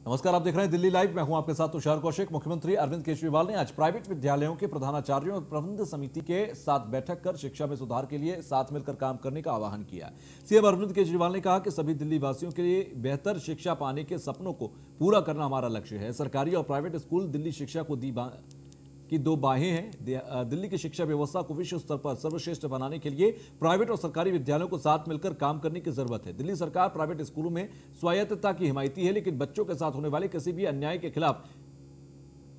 नमस्कार, आप देख रहे हैं दिल्ली लाइव। मैं हूं आपके साथ तुषार कौशिक। मुख्यमंत्री अरविंद केजरीवाल ने आज प्राइवेट विद्यालयों के प्रधानाचार्यों और प्रबंध समिति के साथ बैठक कर शिक्षा में सुधार के लिए साथ मिलकर काम करने का आह्वान किया। सीएम अरविंद केजरीवाल ने कहा कि सभी दिल्ली वासियों के लिए बेहतर शिक्षा पाने के सपनों को पूरा करना हमारा लक्ष्य है। सरकारी और प्राइवेट स्कूल दिल्ली शिक्षा को की दो बाहें हैं। दिल्ली की शिक्षा व्यवस्था को विश्व स्तर पर सर्वश्रेष्ठ बनाने के लिए प्राइवेट और सरकारी विद्यालयों को साथ मिलकर काम करने की जरूरत है। दिल्ली सरकार प्राइवेट स्कूलों में स्वायत्तता की हिमायती है, लेकिन बच्चों के साथ होने वाले किसी भी अन्याय के खिलाफ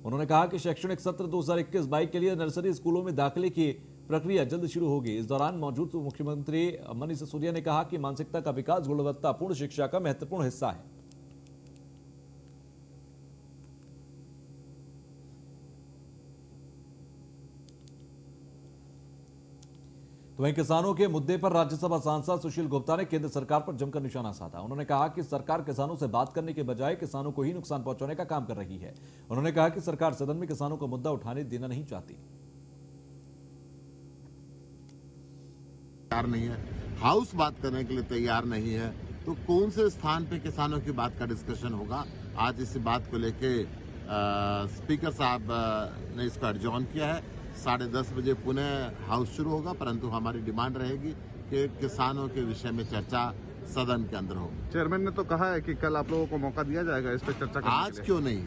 उन्होंने कहा कि शैक्षणिक सत्र 2021-22 के लिए नर्सरी स्कूलों में दाखिले की प्रक्रिया जल्द शुरू होगी। इस दौरान मौजूद मुख्यमंत्री मनीष सिसोदिया ने कहा कि मानसिकता का विकास गुणवत्तापूर्ण शिक्षा का महत्वपूर्ण हिस्सा है। तो वहीं किसानों के मुद्दे पर राज्यसभा सांसद सुशील गुप्ता ने केंद्र सरकार पर जमकर निशाना साधा। उन्होंने कहा कि सरकार किसानों से बात करने के बजाय किसानों को ही नुकसान पहुंचाने का काम कर रही है। उन्होंने कहा कि सरकार सदन में किसानों का मुद्दा उठाने देना नहीं चाहती। तैयार नहीं है, हाउस बात करने के लिए तैयार नहीं है, तो कौन से स्थान पे किसानों की बात का डिस्कशन होगा। आज इस बात को लेके स्पीकर साहब ने इसको एडजॉर्न किया है। 10:30 बजे पुनः हाउस शुरू होगा, परंतु हमारी डिमांड रहेगी कि किसानों के विषय में चर्चा सदन के अंदर होगी। चेयरमैन ने तो कहा है कि कल आप लोगों को मौका दिया जाएगा इस पर चर्चा करने आज क्यों नहीं,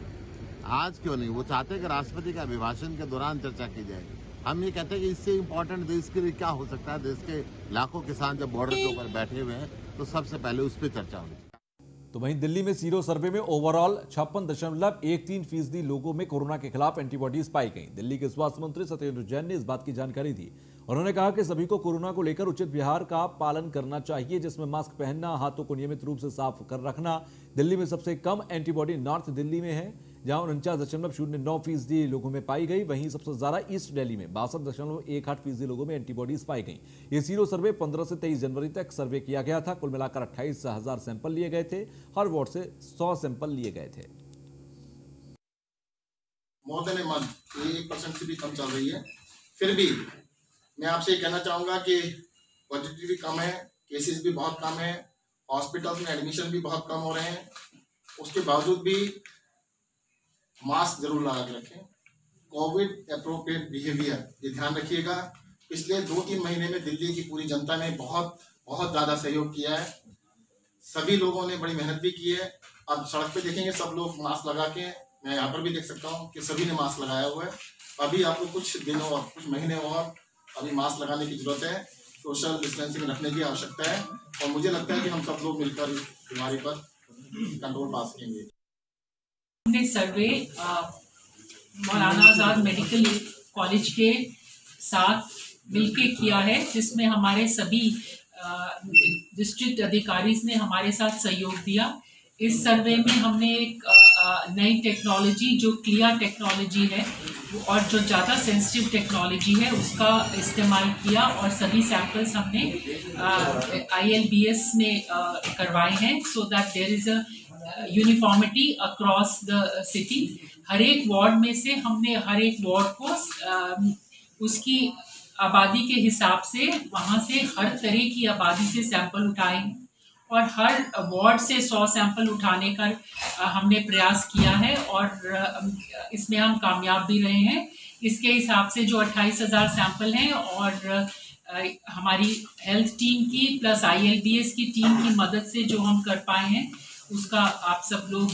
आज क्यों नहीं? वो चाहते हैं कि राष्ट्रपति के अभिभाषण के दौरान चर्चा की जाएगी। हम ये कहते हैं कि इससे इम्पोर्टेंट देश के लिए क्या हो सकता है। देश के लाखों किसान जब बॉर्डर के ऊपर बैठे हुए हैं तो सबसे पहले उस पर चर्चा होगी। तो वहीं दिल्ली में सीरो सर्वे में ओवरऑल 56.13% लोगों में कोरोना के खिलाफ एंटीबॉडीज पाई गई। दिल्ली के स्वास्थ्य मंत्री सत्येंद्र जैन ने इस बात की जानकारी दी। उन्होंने कहा कि सभी को कोरोना को लेकर उचित व्यवहार का पालन करना चाहिए, जिसमें मास्क पहनना, हाथों को नियमित रूप से साफ कर रखना। दिल्ली में सबसे कम एंटीबॉडी नॉर्थ दिल्ली में है, जहां 49.09% लोगों में पाई गई। वहीं सबसे ज्यादा ईस्ट दिल्ली में 62.18% लोगों में एंटीबॉडीज पाई गई। ये सीरो सर्वे 15 से 23 जनवरी तक सर्वे किया गया था। कुल मिलाकर 28,000 सैंपल लिए गए थे। हर वार्ड से 100 सैंपल लिए गए थे। मोर देन ए मंथ, ये 1% से भी कम चल रही है। फिर भी मैं आपसे ये कहना चाहूँगा कि पॉजिटिविटी कम है, केसेस भी बहुत कम है, हॉस्पिटल्स में एडमिशन भी बहुत कम हो रहे हैं। उसके बावजूद भी मास्क जरूर लगा के रखें। कोविड अप्रोप्रिएट बिहेवियर, ये ध्यान रखिएगा। पिछले 2-3 महीने में दिल्ली की पूरी जनता ने बहुत ज़्यादा सहयोग किया है। सभी लोगों ने बड़ी मेहनत भी की है। अब सड़क पे देखेंगे सब लोग मास्क लगा के, मैं यहाँ पर भी देख सकता हूँ कि सभी ने मास्क लगाया हुआ है। अभी आपको कुछ दिनों और कुछ महीने और अभी मास्क लगाने की जरूरत है। सोशल डिस्टेंसिंग रखने की आवश्यकता है और मुझे लगता है कि हम सब लोग मिलकर इस बीमारी पर कंट्रोल पा सकेंगे। हमने सर्वे मौलाना आजाद मेडिकल कॉलेज के साथ मिलके किया है, जिसमें हमारे सभी डिस्ट्रिक्ट अधिकारी ने हमारे साथ सहयोग दिया। इस सर्वे में हमने एक नई टेक्नोलॉजी जो क्लियर टेक्नोलॉजी है और जो ज़्यादा सेंसिटिव टेक्नोलॉजी है उसका इस्तेमाल किया और सभी सैंपल्स हमने ILBS में करवाए हैं, so that there is a uniformity across the city. हर एक वार्ड में से हमने हर एक वार्ड को उसकी आबादी के हिसाब से वहाँ से हर तरह की आबादी से सैंपल उठाए और हर वार्ड से 100 सैंपल उठाने का हमने प्रयास किया है और इसमें हम कामयाब भी रहे हैं। इसके हिसाब से जो 28,000 सैंपल हैं और हमारी हेल्थ टीम की प्लस ILBS की टीम की मदद से जो हम कर पाए हैं उसका आप सब लोग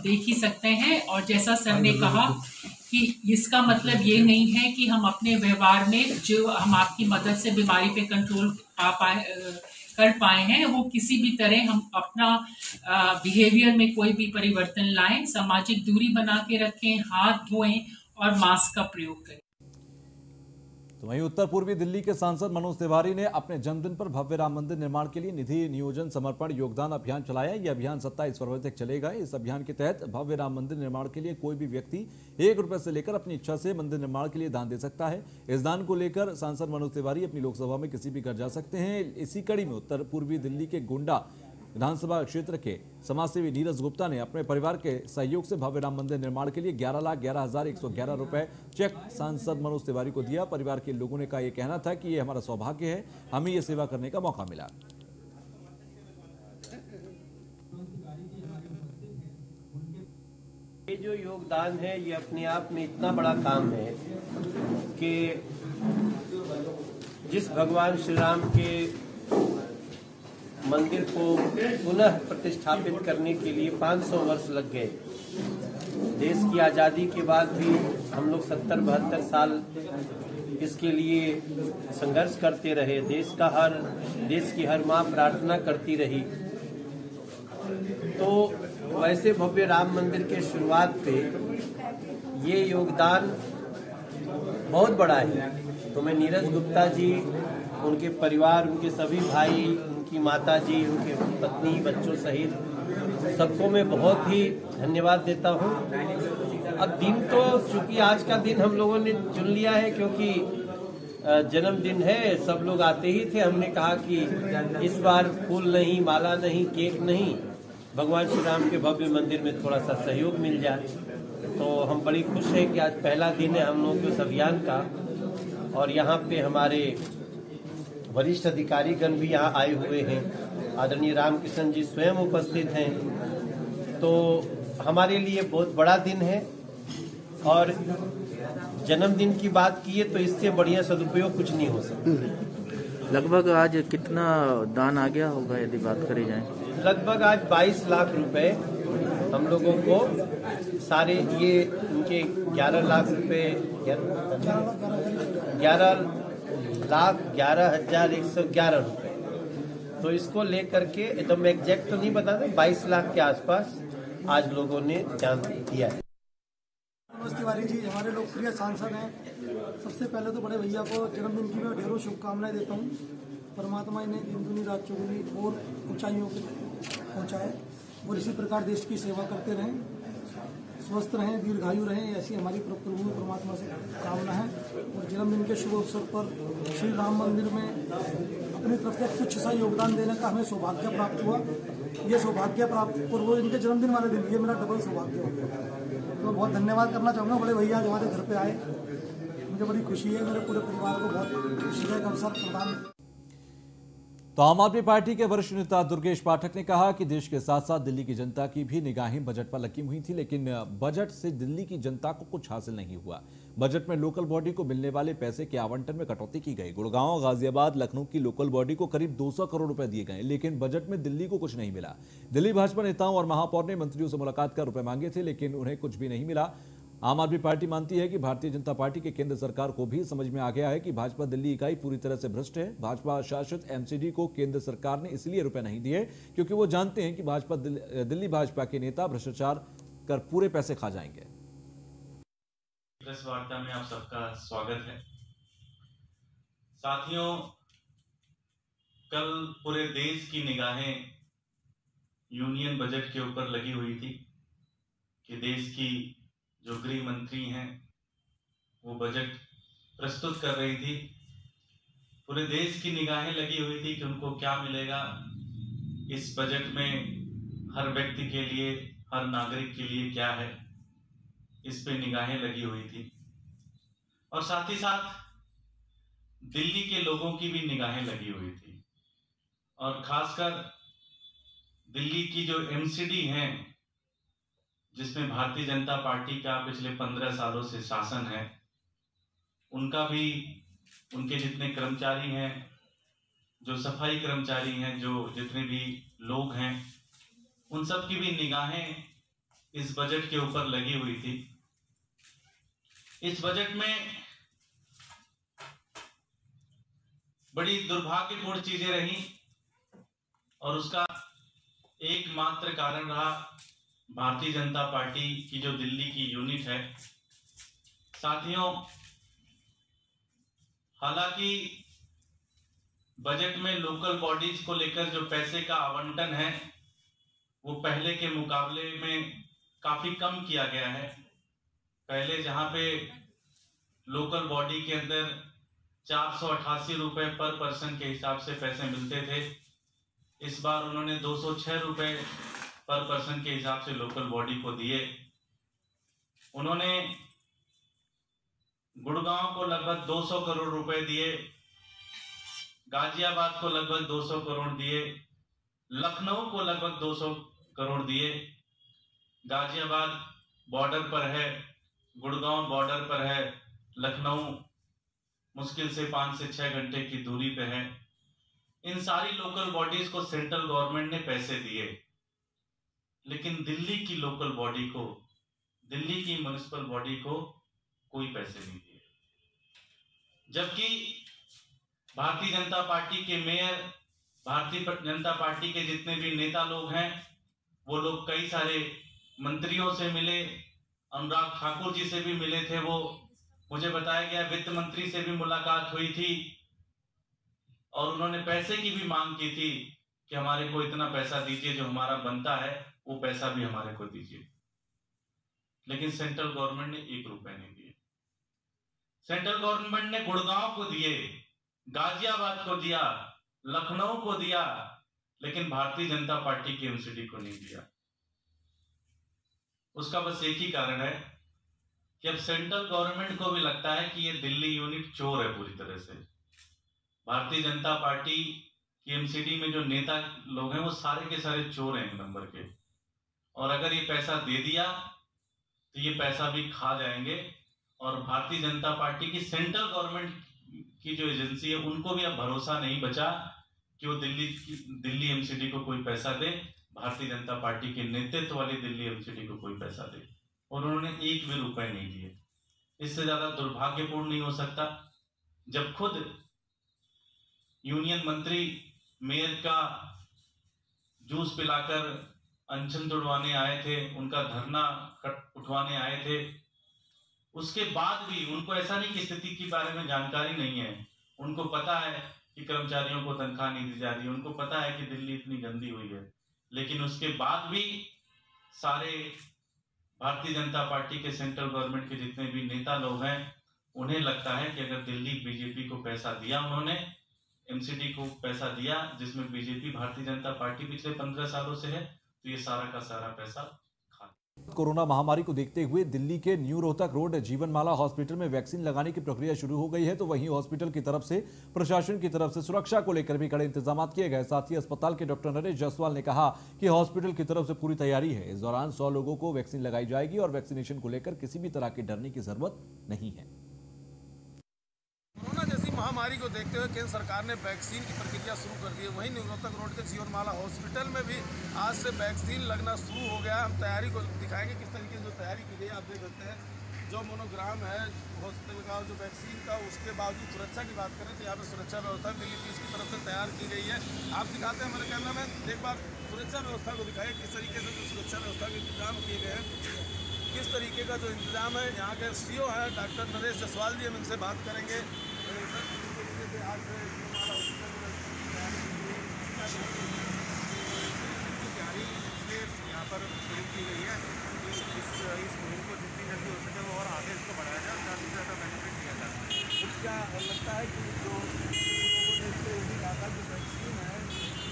देख ही सकते हैं। और जैसा सर ने कहा कि इसका मतलब ये नहीं है कि हम अपने व्यवहार में जो हम आपकी मदद से बीमारी पे कंट्रोल कर पाए हैं, वो किसी भी तरह हम अपना बिहेवियर में कोई भी परिवर्तन लाएं, सामाजिक दूरी बना के रखें, हाथ धोएं और मास्क का प्रयोग करें। तो वहीं उत्तर पूर्वी दिल्ली के सांसद मनोज तिवारी ने अपने जन्मदिन पर भव्य राम मंदिर निर्माण के लिए निधि नियोजन समर्पण योगदान अभियान चलाया। यह अभियान 27 फरवरी तक चलेगा। इस अभियान के तहत भव्य राम मंदिर निर्माण के लिए कोई भी व्यक्ति 1 रुपए से लेकर अपनी इच्छा से मंदिर निर्माण के लिए दान दे सकता है। इस दान को लेकर सांसद मनोज तिवारी अपनी लोकसभा में किसी भी घर जा सकते हैं। इसी कड़ी में उत्तर पूर्वी दिल्ली के गोंडा विधानसभा क्षेत्र के समाजसेवी नीरज गुप्ता ने अपने परिवार के सहयोग से भव्य राम मंदिर निर्माण के लिए 11,11,111 रुपए चेक सांसद मनोज तिवारी को दिया। परिवार के लोगों ने का यह कहना था कि यह हमारा सौभाग्य है, हमें यह सेवा करने का मौका मिला। ये जो योगदान है ये अपने आप में इतना बड़ा काम है कि जिस भगवान श्री राम के मंदिर को पुनः प्रतिष्ठापित करने के लिए 500 वर्ष लग गए। देश की आज़ादी के बाद भी हम लोग 70-72 साल इसके लिए संघर्ष करते रहे। देश की हर माँ प्रार्थना करती रही। तो वैसे भव्य राम मंदिर के शुरुआत पे ये योगदान बहुत बड़ा है। तो मैं नीरज गुप्ता जी, उनके परिवार, उनके सभी भाई, उनकी माता जी, उनके पत्नी, बच्चों सहित सबको मैं बहुत ही धन्यवाद देता हूँ। अब दिन तो चूंकि आज का दिन हम लोगों ने चुन लिया है क्योंकि जन्मदिन है, सब लोग आते ही थे। हमने कहा कि इस बार फूल नहीं, माला नहीं, केक नहीं, भगवान श्री राम के भव्य मंदिर में थोड़ा सा सहयोग मिल जाए। तो हम बड़ी खुश हैं कि आज पहला दिन है हम लोगों के उस अभियान का और यहाँ पे हमारे वरिष्ठ अधिकारीगण भी यहाँ आए हुए हैं। आदरणीय रामकिशन जी स्वयं उपस्थित हैं। तो हमारे लिए बहुत बड़ा दिन है और जन्मदिन की बात की है तो इससे बढ़िया सदुपयोग कुछ नहीं हो सकता। लगभग आज कितना दान आ गया होगा यदि बात करी जाए? लगभग आज 22 लाख रुपए हम लोगों को सारे ये उनके 11 लाख रुपए 11,11,111 रुपए। तो इसको लेकर के एकदम एग्जैक्ट तो नहीं बता दें, 22 लाख के आसपास आज लोगों ने दान दिया है। मनोज तिवारी जी हमारे लोकप्रिय सांसद हैं। सबसे पहले तो बड़े भैया को जन्मदिन की मैं ढेरों शुभकामनाएं देता हूँ। परमात्मा इन्हें दिन दुनी रात चौगुनी और ऊंचाइयों पे पहुँचाए और इसी प्रकार देश की सेवा करते रहें, स्वस्थ रहें, दीर्घायु रहें, ऐसी हमारी प्रभु परमात्मा से कामना है। और जन्मदिन के शुभ अवसर पर श्री राम मंदिर में अपनी तरफ से कुछ सा योगदान देने का हमें सौभाग्य प्राप्त हुआ। ये सौभाग्य प्राप्त और वो इनके जन्मदिन वाले दिन, ये मेरा डबल सौभाग्य हो गया। तो बहुत धन्यवाद करना चाहूँगा बड़े भैया आज हमारे घर पे आए, मुझे बड़ी खुशी है, मेरे पूरे परिवार को बहुत खुशी का अवसर प्रदान। तो आम आदमी पार्टी के वरिष्ठ नेता दुर्गेश पाठक ने कहा कि देश के साथ साथ दिल्ली की जनता की भी निगाहें बजट पर लगी हुई थी, लेकिन बजट से दिल्ली की जनता को कुछ हासिल नहीं हुआ। बजट में लोकल बॉडी को मिलने वाले पैसे के आवंटन में कटौती की गई। गुड़गांव, गाजियाबाद, लखनऊ की लोकल बॉडी को करीब 200 करोड़ रुपए दिए गए, लेकिन बजट में दिल्ली को कुछ नहीं मिला। दिल्ली भाजपा नेताओं और महापौर ने मंत्रियों से मुलाकात कर रुपए मांगे थे, लेकिन उन्हें कुछ भी नहीं मिला। आम आदमी पार्टी मानती है कि भारतीय जनता पार्टी के केंद्र सरकार को भी समझ में आ गया है कि भाजपा दिल्ली इकाई पूरी तरह से भ्रष्ट है। भाजपा शासित एमसीडी को केंद्र सरकार ने इसलिए रुपए नहीं दिए क्योंकि वो जानते हैं कि दिल्ली भाजपा के नेता भ्रष्टाचार कर पूरे पैसे खा जाएंगे। प्रेस वार्ता में आप सबका स्वागत है। साथियों, कल पूरे देश की निगाहें यूनियन बजट के ऊपर लगी हुई थी कि देश की जो गृह मंत्री हैं वो बजट प्रस्तुत कर रही थी। पूरे देश की निगाहें लगी हुई थी कि उनको क्या मिलेगा इस बजट में, हर व्यक्ति के लिए, हर नागरिक के लिए क्या है, इस पे निगाहें लगी हुई थी। और साथ ही साथ दिल्ली के लोगों की भी निगाहें लगी हुई थी और खासकर दिल्ली की जो एमसीडी हैं जिसमें भारतीय जनता पार्टी का पिछले 15 सालों से शासन है, उनका भी, उनके जितने कर्मचारी हैं, जो सफाई कर्मचारी हैं, जो जितने भी लोग हैं, उन सब की भी निगाहें इस बजट के ऊपर लगी हुई थी। इस बजट में बड़ी दुर्भाग्यपूर्ण चीजें रही और उसका एकमात्र कारण रहा भारतीय जनता पार्टी की जो दिल्ली की यूनिट है। साथियों, हालांकि बजट में लोकल बॉडीज को लेकर जो पैसे का आवंटन है वो पहले के मुकाबले में काफी कम किया गया है। पहले जहां पे लोकल बॉडी के अंदर 488 रुपए पर पर्सन के हिसाब से पैसे मिलते थे, इस बार उन्होंने 206 रुपए पर पर्सन के हिसाब से लोकल बॉडी को दिए। उन्होंने गुड़गांव को लगभग 200 करोड़ रुपए दिए, गाजियाबाद को लगभग 200 करोड़ दिए, लखनऊ को लगभग 200 करोड़ दिए। गाजियाबाद बॉर्डर पर है, गुड़गांव बॉर्डर पर है, लखनऊ मुश्किल से 5 से 6 घंटे की दूरी पे है। इन सारी लोकल बॉडीज को सेंट्रल गवर्नमेंट ने पैसे दिए, लेकिन दिल्ली की लोकल बॉडी को, दिल्ली की म्युनिसिपल बॉडी को कोई पैसे नहीं दिए। जबकि भारतीय जनता पार्टी के मेयर, भारतीय जनता पार्टी के जितने भी नेता लोग हैं, वो लोग कई सारे मंत्रियों से मिले, अनुराग ठाकुर जी से भी मिले थे। वो मुझे बताया गया वित्त मंत्री से भी मुलाकात हुई थी और उन्होंने पैसे की भी मांग की थी कि हमारे को इतना पैसा दीजिए, जो हमारा बनता है वो पैसा भी हमारे को दीजिए। लेकिन सेंट्रल गवर्नमेंट ने 1 रुपए नहीं दिए। सेंट्रल गवर्नमेंट ने गुड़गांव को दिए, गाजियाबाद को दिया, लखनऊ को दिया, लेकिन भारतीय जनता पार्टी की एमसीडी को नहीं दिया। उसका बस एक ही कारण है कि अब सेंट्रल गवर्नमेंट को भी लगता है कि ये दिल्ली यूनिट चोर है पूरी तरह से। भारतीय जनता पार्टी की एमसीडी में जो नेता लोग हैं वो सारे के सारे चोर हैं 1 नंबर के, और अगर ये पैसा दे दिया तो ये पैसा भी खा जाएंगे। और भारतीय जनता पार्टी की सेंट्रल गवर्नमेंट की जो एजेंसी है उनको भी अब भरोसा नहीं बचा कि वो दिल्ली एमसीडी को कोई पैसा दे, भारतीय जनता पार्टी के नेतृत्व वाली दिल्ली एमसीडी को कोई पैसा दे, और उन्होंने 1 भी रुपए नहीं दिए। इससे ज्यादा दुर्भाग्यपूर्ण नहीं हो सकता जब खुद यूनियन मंत्री मेयर का जूस पिलाकर अनशन तुड़वाने आए थे, उनका धरना उठवाने आए थे, उसके बाद भी उनको ऐसा नहीं कि स्थिति के बारे में जानकारी नहीं है। उनको पता है कि कर्मचारियों को तनख्वाह नहीं दी जा रही है, उनको पता है कि दिल्ली इतनी गंदी हुई है, लेकिन उसके बाद भी सारे भारतीय जनता पार्टी के सेंट्रल गवर्नमेंट के जितने भी नेता लोग हैं उन्हें लगता है कि अगर दिल्ली बीजेपी को पैसा दिया, उन्होंने एमसीडी को पैसा दिया जिसमें बीजेपी भारतीय जनता पार्टी पिछले 15 सालों से है, तो ये सारा का सारा पैसा कोरोना महामारी को देखते हुए दिल्ली के न्यू रोहतक रोड जीवनमाला हॉस्पिटल में वैक्सीन लगाने की प्रक्रिया शुरू हो गई है, तो वहीं हॉस्पिटल की तरफ से प्रशासन की तरफ से सुरक्षा को लेकर भी कड़े इंतजाम किए गए। साथ ही अस्पताल के डॉक्टर नरेश जायसवाल ने कहा कि हॉस्पिटल की तरफ से पूरी तैयारी है। इस दौरान 100 लोगों को वैक्सीन लगाई जाएगी और वैक्सीनेशन को लेकर किसी भी तरह के डरने की जरूरत नहीं है। कोरोना जैसी महामारी को देखते हुए केंद्र सरकार ने वैक्सीन की प्रक्रिया शुरू कर दी है। वहीं न्यू रोहतक रोड के जीवनमाला हॉस्पिटल में भी आज से वैक्सीन लगना शुरू हो गया। हम तैयारी को दिखाएंगे किस तरीके से जो तैयारी की गई है। आप देख सकते हैं जो मोनोग्राम है हॉस्पिटल का जो वैक्सीन का, उसके बावजूद सुरक्षा की बात करें तो यहाँ पर सुरक्षा व्यवस्था दिल्ली पुलिस की तरफ से तैयार की गई है। आप दिखाते हैं हमारे कैमरा में, एक बार सुरक्षा व्यवस्था को दिखाइए किस तरीके से जो सुरक्षा व्यवस्था के इंतजाम किए गए हैं, किस तरीके का जो इंतजाम है। यहाँ के सीओ है डॉक्टर नरेश जायसवाल जी, हम इनसे बात करेंगे। तैयारी इसलिए यहाँ पर शुरू की गई है कि इस मुहिम को जितनी जल्दी हो सके वो और आगे इसको बढ़ाया जाए और ज़्यादा से ज़्यादा बेनिफिट दिया जाए। क्या लगता है कि जो लोगों ने इससे ये भी कहा था कि वैक्सीन है,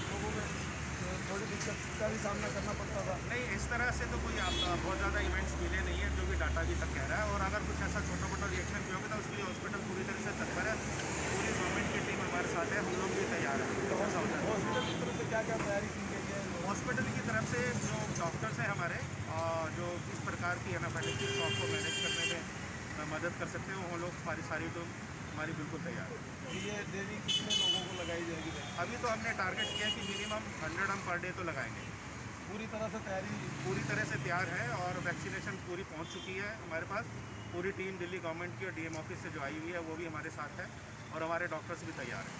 लोगों में थोड़ी दिक्कत का भी सामना करना पड़ता था? नहीं, इस तरह से तो कोई बहुत ज़्यादा इवेंट्स मिले नहीं है जो कि डाटा अभी तक कह रहा है। और अगर कुछ ऐसा छोटा मोटा रिएक्शन भी होगा तो उसके लिए हॉस्पिटल पूरी तरह से तत्पर है, पूरी गवर्नमेंट की टीम हमारे साथ है, हम लोग भी तैयार हैं। तो ऐसा होता है। हॉस्पिटल की तरफ से क्या क्या तैयारी की गई है? हॉस्पिटल की तरफ से जो डॉक्टर्स हैं हमारे, जो किस प्रकार की एनाफाइलेक्टिक शॉक को मैनेज करने में मदद कर सकते हैं, वो लोग सारी तो हमारी बिल्कुल तैयार है। ये डेली कितने लोगों को लगाई जाएगी? अभी तो हमने टारगेट किया कि मिनिमम 100 हम पर डे तो लगाएंगे। पूरी तरह से तैयारी पूरी तरह से तैयार है और वैक्सीनेशन पूरी पहुंच चुकी है हमारे पास। पूरी टीम दिल्ली गवर्नमेंट की और डीएम ऑफिस से जो आई हुई है वो भी हमारे साथ है और हमारे डॉक्टर्स भी तैयार हैं।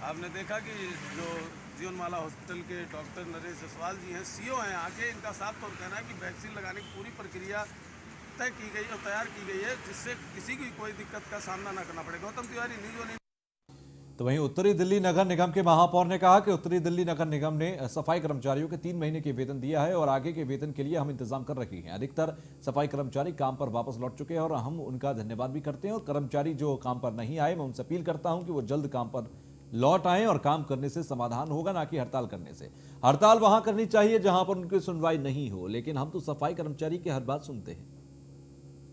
आपने देखा कि जो जीवनमाला हॉस्पिटल के डॉक्टर नरेश जायसवाल जी हैं, सीओ हैं आगे, इनका साफ तौर कहना है कि वैक्सीन लगाने की पूरी प्रक्रिया तय की गई और तैयार की गई है जिससे किसी की कोई दिक्कत का सामना न करना पड़ेगा। गौतम तिवारी, न्यूज़ 18। तो वहीं उत्तरी दिल्ली नगर निगम के महापौर ने कहा कि उत्तरी दिल्ली नगर निगम ने सफाई कर्मचारियों के 3 महीने के वेतन दिया है और आगे के वेतन के लिए हम इंतजाम कर रहे हैं। अधिकतर सफाई कर्मचारी काम पर वापस लौट चुके हैं और हम उनका धन्यवाद भी करते हैं। और कर्मचारी जो काम पर नहीं आए, मैं उनसे अपील करता हूं कि वो जल्द काम पर लौट आए और काम करने से समाधान होगा, ना कि हड़ताल करने से। हड़ताल वहां करनी चाहिए जहां पर उनकी सुनवाई नहीं हो, लेकिन हम तो सफाई कर्मचारी की हर बात सुनते हैं।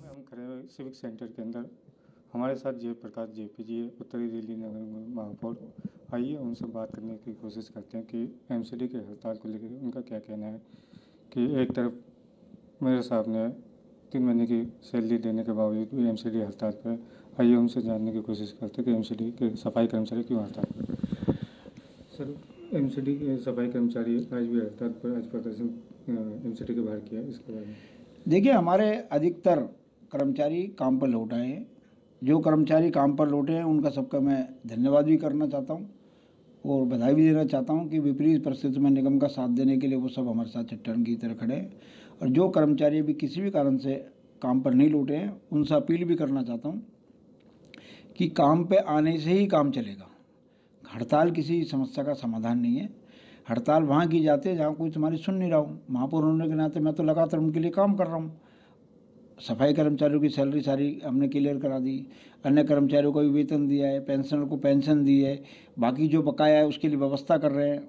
हम खड़े सिविक सेंटर के अंदर, हमारे साथ जयप्रकाश जेपी जी उत्तरी दिल्ली नगर महापौर, आइए उनसे बात करने की कोशिश करते हैं कि एमसीडी के हड़ताल को लेकर उनका क्या कहना है। कि एक तरफ मेरे सामने 3 महीने की सैलरी देने के बावजूद भी एमसीडी हड़ताल पर। आइए उनसे जानने की कोशिश करते हैं कि एमसीडी के सफाई कर्मचारी क्यों हड़ताल पर। सर, एमसीडी के सफाई कर्मचारी आज भी हड़ताल पर आज प्रदर्शन एमसीडी के बाहर किया, इसके बारे में देखिए, हमारे अधिकतर कर्मचारी काम पर लौट आए हैं। जो कर्मचारी काम पर लौटे हैं उनका सबका मैं धन्यवाद भी करना चाहता हूं और बधाई भी देना चाहता हूं कि विपरीत परिस्थिति में निगम का साथ देने के लिए वो सब हमारे साथ चट्टान की तरह खड़े हैं। और जो कर्मचारी भी किसी भी कारण से काम पर नहीं लौटे हैं उनसे अपील भी करना चाहता हूं कि काम पे आने से ही काम चलेगा। हड़ताल किसी समस्या का समाधान नहीं है। हड़ताल वहाँ की जाती है जहाँ कोई तुम्हारी सुन नहीं रहा हूँ। महापौर होने के नाते मैं तो लगातार उनके लिए काम कर रहा हूँ। सफाई कर्मचारियों की सैलरी सारी हमने क्लियर करा दी, अन्य कर्मचारियों को भी वेतन दिया है, पेंशनर को पेंशन दी है, बाकी जो बकाया है उसके लिए व्यवस्था कर रहे हैं।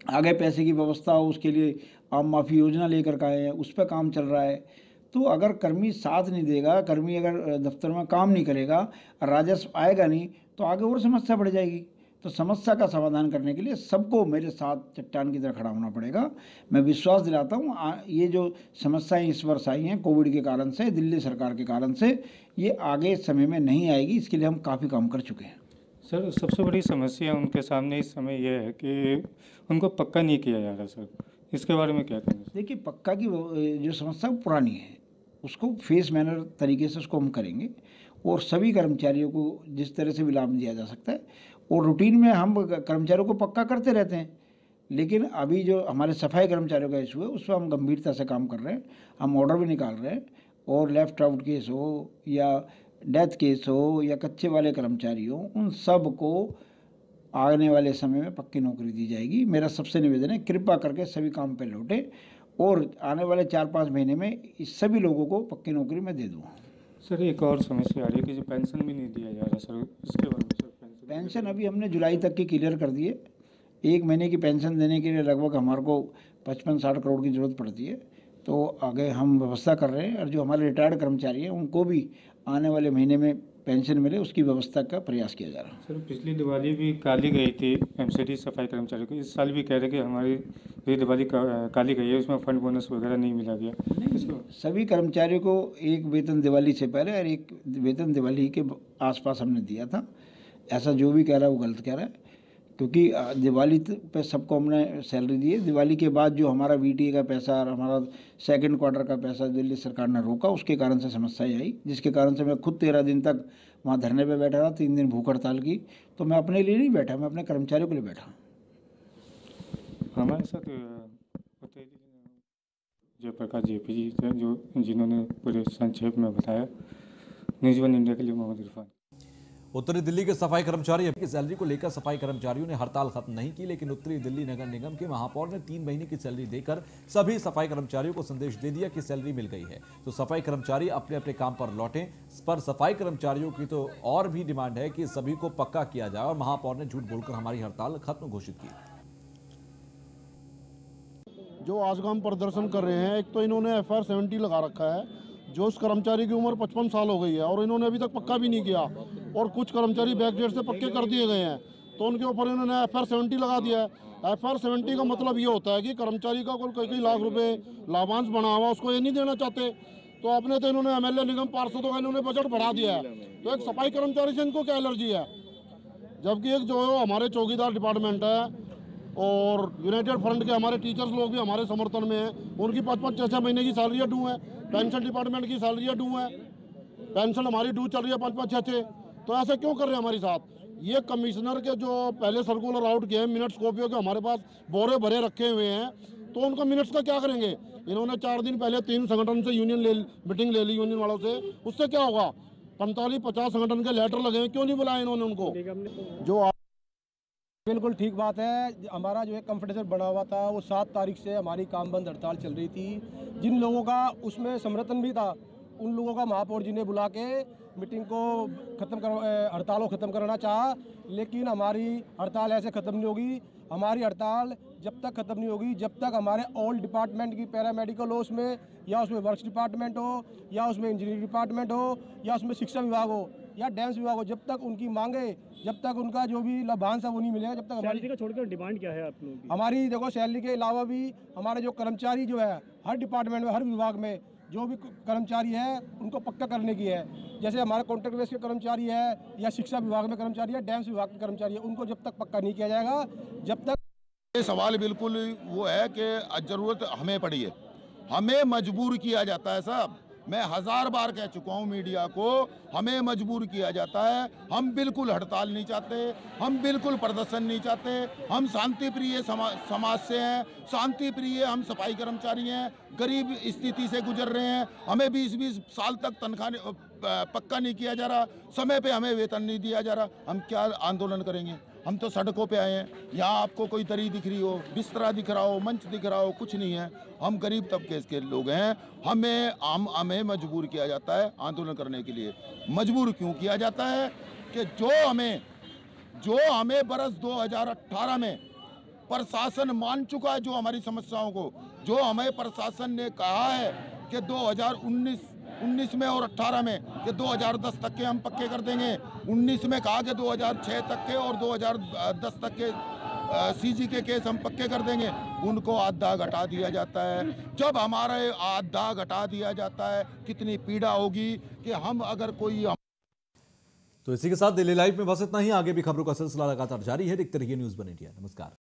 आगे पैसे की व्यवस्था हो उसके लिए आम माफ़ी योजना लेकर के आए हैं, उस पर काम चल रहा है। तो अगर कर्मी साथ नहीं देगा, कर्मी अगर दफ्तर में काम नहीं करेगा, राजस्व आएगा नहीं, तो आगे और समस्या बढ़ जाएगी। तो समस्या का समाधान करने के लिए सबको मेरे साथ चट्टान की तरह खड़ा होना पड़ेगा। मैं विश्वास दिलाता हूँ ये जो समस्याएं इस वर्ष आई हैं कोविड के कारण से, दिल्ली सरकार के कारण से, ये आगे समय में नहीं आएगी। इसके लिए हम काफ़ी काम कर चुके हैं। सर, सबसे बड़ी समस्या उनके सामने इस समय यह है कि उनको पक्का नहीं किया जा रहा। सर, इसके बारे में क्या कहेंगे? देखिए, पक्का की जो समस्या पुरानी है उसको फेस मैनर तरीके से उसको हम करेंगे और सभी कर्मचारियों को जिस तरह से भी लाभ दिया जा सकता है। और रूटीन में हम कर्मचारियों को पक्का करते रहते हैं, लेकिन अभी जो हमारे सफाई कर्मचारियों का इशू है उस पर हम गंभीरता से काम कर रहे हैं। हम ऑर्डर भी निकाल रहे हैं और लेफ्ट आउट केस हो या डेथ केस हो या कच्चे वाले कर्मचारी हो, उन सब को आने वाले समय में पक्की नौकरी दी जाएगी। मेरा सबसे निवेदन है कृपया करके सभी काम पर लौटे और आने वाले 4-5 महीने में इस सभी लोगों को पक्की नौकरी मैं दे दूँगा। सर, एक और समस्या आ रही है कि जो पेंशन भी नहीं दिया जा रहा। सर, इसके बारे में पेंशन अभी हमने जुलाई तक की क्लियर कर दी है। 1 महीने की पेंशन देने के लिए लगभग हमारे को 55-60 करोड़ की ज़रूरत पड़ती है। तो आगे हम व्यवस्था कर रहे हैं और जो हमारे रिटायर्ड कर्मचारी हैं उनको भी आने वाले महीने में पेंशन मिले उसकी व्यवस्था का प्रयास किया जा रहा है। सर, पिछली दिवाली भी काली गई थी एमसीडी सफाई कर्मचारियों को। इस साल भी कह रहे कि हमारी दिवाली काली गई है, उसमें फंड बोनस वगैरह नहीं मिला गया। सभी कर्मचारियों को एक वेतन दिवाली से पहले और एक वेतन दिवाली के आसपास हमने दिया था। ऐसा जो भी कह रहा है वो गलत कह रहा है, क्योंकि दिवाली पे सबको हमने सैलरी दी है। दिवाली के बाद जो हमारा वीटीए का पैसा और हमारा सेकंड क्वार्टर का पैसा दिल्ली सरकार ने रोका, उसके कारण से समस्याएं आई, जिसके कारण से मैं खुद 13 दिन तक वहाँ धरने पे बैठा था, 3 दिन भूख हड़ताल की। तो मैं अपने लिए नहीं बैठा, मैं अपने कर्मचारियों के लिए बैठा। हमारे साथ जयप्रकाश जेपी जी थे जिन्होंने पूरे संक्षेप में बताया। न्यूज़ 1 इंडिया के लिए मोहम्मद इरफान। उत्तरी दिल्ली के सफाई कर्मचारी की सैलरी को लेकर सफाई कर्मचारियों ने हड़ताल खत्म नहीं की, लेकिन उत्तरी दिल्ली नगर निगम के महापौर ने 3 महीने की सैलरी देकर सभी सफाई कर्मचारियों को संदेश दे दिया कि सैलरी मिल गई है तो सफाई कर्मचारी अपने अपने काम पर लौटें। पर सफाई कर्मचारियों की तो और भी डिमांड है कि सभी को पक्का किया जाए और महापौर ने झूठ बोलकर हमारी हड़ताल खत्म घोषित की। जो आज हम प्रदर्शन कर रहे हैं, एक तो इन्होंने FR 70 लगा रखा है, जो उस कर्मचारी की उम्र 55 साल हो गई है और इन्होंने अभी तक पक्का भी नहीं किया, और कुछ कर्मचारी बैकडेट से पक्के कर दिए गए हैं, तो उनके ऊपर इन्होंने FR 70 लगा दिया है। FR 70 का मतलब ये होता है कि कर्मचारी का कोई कई लाख रुपए लाभांश बना हुआ, उसको ये नहीं देना चाहते। तो अपने तो इन्होंने MLA निगम पार्षदों का इन्होंने बजट बढ़ा दिया है, तो एक सफाई कर्मचारी से इनको क्या एलर्जी है? जबकि एक जो हमारे चौकीदार डिपार्टमेंट है और यूनाइटेड फ्रंट के हमारे टीचर्स लोग भी हमारे समर्थन में हैं, उनकी 5-5, 6-6 महीने की सैलरियाँ ड्यू हैं। पेंशन डिपार्टमेंट की सैलरियाँ ड्यू हैं, पेंशन हमारी ड्यू चल रही है 5-5, 6-6। तो ऐसे क्यों कर रहे हैं हमारे साथ? ये कमिश्नर के जो पहले सर्कुलर आउट किए, मिनट्स कॉपियों के हमारे पास बोरे भरे रखे हुए हैं, तो उनका मिनट्स का क्या करेंगे? इन्होंने 4 दिन पहले 3 संगठन से मीटिंग ले ली यूनियन वालों से, उससे क्या होगा? 45-50 संगठन के लेटर लगे हैं, क्यों नहीं बुलाए इन्होंने उनको? जो बिल्कुल ठीक बात है। हमारा जो है कॉन्फिडेंस बना हुआ था, वो 7 तारीख से हमारी काम बंद हड़ताल चल रही थी। जिन लोगों का उसमें समर्थन भी था, उन लोगों का महापौर जी ने बुला के मीटिंग को हड़ताल को ख़त्म करना चाहा, लेकिन हमारी हड़ताल ऐसे ख़त्म नहीं होगी। हमारी हड़ताल जब तक ख़त्म नहीं होगी जब तक हमारे ऑल डिपार्टमेंट की पैरामेडिकल हो उसमें, या उसमें वर्क्स डिपार्टमेंट हो, या उसमें इंजीनियरिंग डिपार्टमेंट हो, या उसमें शिक्षा विभाग हो, या डैम्स विभाग हो, जब तक उनकी मांगे, जब तक उनका जो भी लाभांश है वो नहीं मिलेगा, जब तक सैलरी का छोड़कर डिमांड क्या है आप लोगों की? हमारी देखो, सैलरी के अलावा भी हमारे जो कर्मचारी जो है हर डिपार्टमेंट में, हर विभाग में जो भी कर्मचारी है उनको पक्का करने की है। जैसे हमारे कॉन्ट्रैक्ट बेस के कर्मचारी है या शिक्षा विभाग में कर्मचारी है, डैम्स विभाग के कर्मचारी है, उनको जब तक पक्का नहीं किया जाएगा, जब तक। ये सवाल बिल्कुल वो है कि ज़रूरत हमें पड़ी है, हमें मजबूर किया जाता है साहब। मैं 1000 बार कह चुका हूँ मीडिया को, हमें मजबूर किया जाता है। हम बिल्कुल हड़ताल नहीं चाहते, हम बिल्कुल प्रदर्शन नहीं चाहते। हम शांति प्रिय समाज से हैं, शांति प्रिय हम सफाई कर्मचारी हैं, गरीब स्थिति से गुजर रहे हैं। हमें 20-20 साल तक तनख्वाह पक्का नहीं किया जा रहा, समय पे हमें वेतन नहीं दिया जा रहा। हम क्या आंदोलन करेंगे? हम तो सड़कों पे आए हैं। यहाँ आपको कोई दरी दिख रही हो, बिस्तरा दिख रहा हो, मंच दिख रहा हो, कुछ नहीं है। हम गरीब तबके के लोग हैं, हमें मजबूर किया जाता है आंदोलन करने के लिए। मजबूर क्यों किया जाता है कि जो हमें बरस 2018 में प्रशासन मान चुका है, जो हमारी समस्याओं को, जो हमें प्रशासन ने कहा है कि 2019 में और 18 में कि 2010 तक के हम पक्के कर देंगे। 19 में कहा कि 2006 तक के और 2010 तक के सीजी के केस हम पक्के कर देंगे। उनको आधा घटा दिया जाता है। जब हमारे आधा घटा दिया जाता है, कितनी पीड़ा होगी कि हम अगर कोई। तो इसी के साथ दिल्ली लाइव में बस इतना ही। आगे भी खबरों का सिलसिला लगातार जारी है। देखते रहिए न्यूज़ 1 इंडिया। नमस्कार।